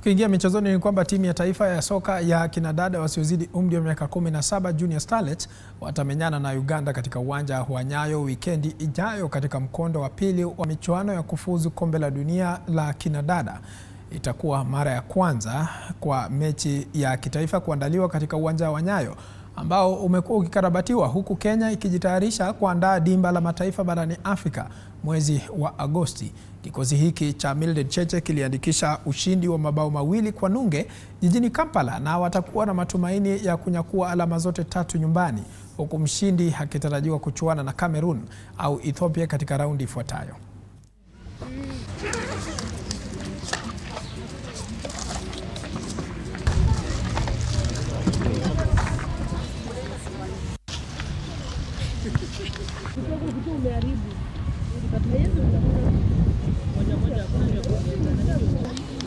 Tukiingia michezoni ni kwamba timu ya taifa ya soka ya kinadada wasiozidi umri wa miaka 17 Junior Starlets watamenyana na Uganda katika uwanja wa Nyayo wikendi ijayo katika mkondo wa pili wa michuano ya kufuzu kombe la dunia la kinadada. Itakuwa mara ya kwanza kwa mechi ya kitaifa kuandaliwa katika uwanja wa Nyayo ambao umekuwa ukikarabatiwa, huku Kenya ikijitayarisha kuandaa dimba la mataifa barani Afrika mwezi wa Agosti. Kikosi hiki cha Mildred Cheche kiliandikisha ushindi wa mabao 2 kwa nunge jijini Kampala na watakuwa na matumaini ya kunyakua alama zote 3 nyumbani, huku mshindi akitarajiwa kuchuana na Cameroon au Ethiopia katika raundi ifuatayo.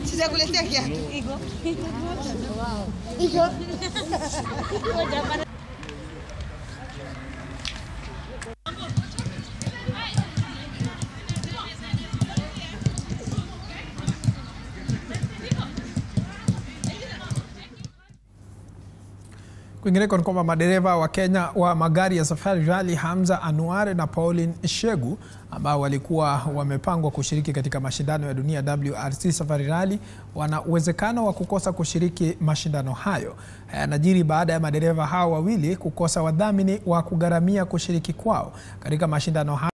Sijakuletea kiatu. Kwingineko ni kwamba madereva wa Kenya wa magari ya Safari Rally Hamza Anuare na Pauline Shegu ambao walikuwa wamepangwa kushiriki katika mashindano ya dunia WRC Safari Rally wana uwezekano wa kukosa kushiriki mashindano hayo. Yanajiri baada ya madereva hao wawili kukosa wadhamini wa kugharamia kushiriki kwao katika mashindano hayo.